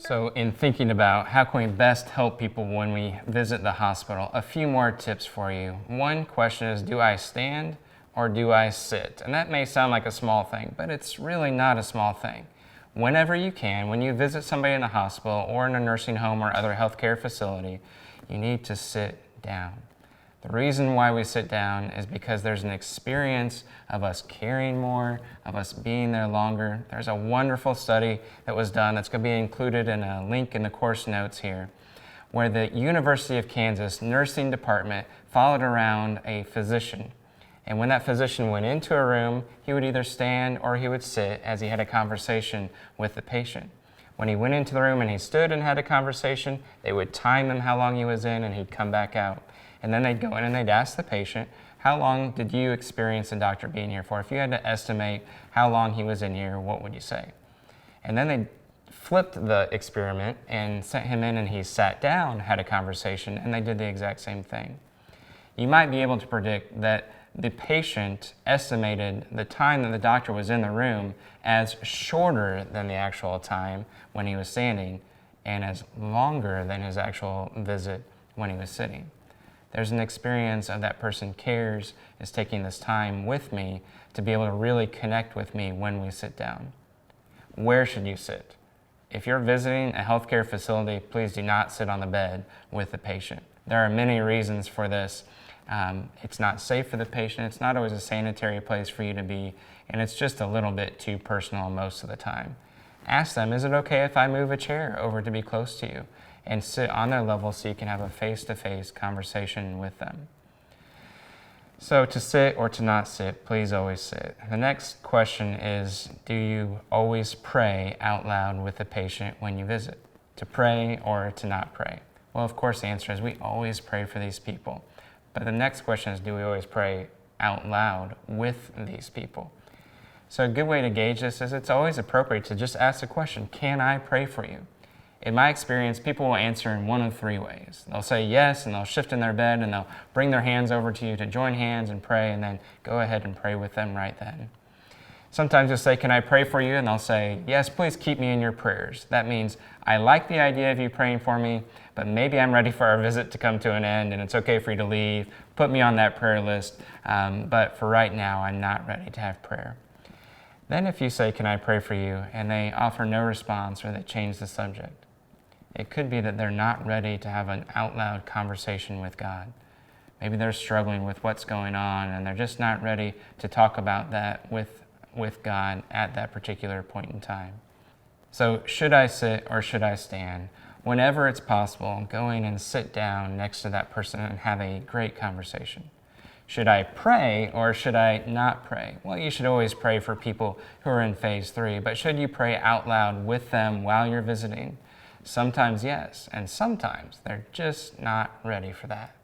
So in thinking about how can we best help people when we visit the hospital, a few more tips for you. One question is, do I stand or do I sit? And that may sound like a small thing, but it's really not a small thing. Whenever you can, when you visit somebody in the hospital or in a nursing home or other healthcare facility, you need to sit down. The reason why we sit down is because there's an experience of us caring more, of us being there longer. There's a wonderful study that was done that's going to be included in a link in the course notes here, where the University of Kansas nursing department followed around a physician. And when that physician went into a room, he would either stand or he would sit as he had a conversation with the patient. When he went into the room and he stood and had a conversation, they would time him how long he was in and he'd come back out. And then they'd go in and they'd ask the patient, how long did you experience the doctor being here for? If you had to estimate how long he was in here, what would you say? And then they flipped the experiment and sent him in and he sat down, had a conversation, and they did the exact same thing. You might be able to predict that the patient estimated the time that the doctor was in the room as shorter than the actual time when he was standing and as longer than his actual visit when he was sitting. There's an experience of that person cares, is taking this time with me to be able to really connect with me when we sit down. Where should you sit? If you're visiting a healthcare facility, please do not sit on the bed with the patient. There are many reasons for this. It's not safe for the patient, it's not always a sanitary place for you to be, and it's just a little bit too personal most of the time. Ask them, is it okay if I move a chair over to be close to you? And sit on their level so you can have a face-to-face conversation with them. So to sit or to not sit, please always sit. The next question is, do you always pray out loud with the patient when you visit? To pray or to not pray? Well, of course, the answer is we always pray for these people. But the next question is, do we always pray out loud with these people? So a good way to gauge this is it's always appropriate to just ask the question, can I pray for you? In my experience, people will answer in one of three ways. They'll say yes, and they'll shift in their bed, and they'll bring their hands over to you to join hands and pray, and then go ahead and pray with them right then. Sometimes you'll say, can I pray for you? And they'll say, yes, please keep me in your prayers. That means, I like the idea of you praying for me, but maybe I'm ready for our visit to come to an end, and it's okay for you to leave. Put me on that prayer list, but for right now, I'm not ready to have prayer. Then if you say, can I pray for you? And they offer no response or they change the subject, it could be that they're not ready to have an out loud conversation with God. Maybe they're struggling with what's going on and they're just not ready to talk about that with God at that particular point in time. So should I sit or should I stand? Whenever it's possible, go in and sit down next to that person and have a great conversation. Should I pray or should I not pray? Well, you should always pray for people who are in phase 3, but should you pray out loud with them while you're visiting? Sometimes yes, and sometimes they're just not ready for that.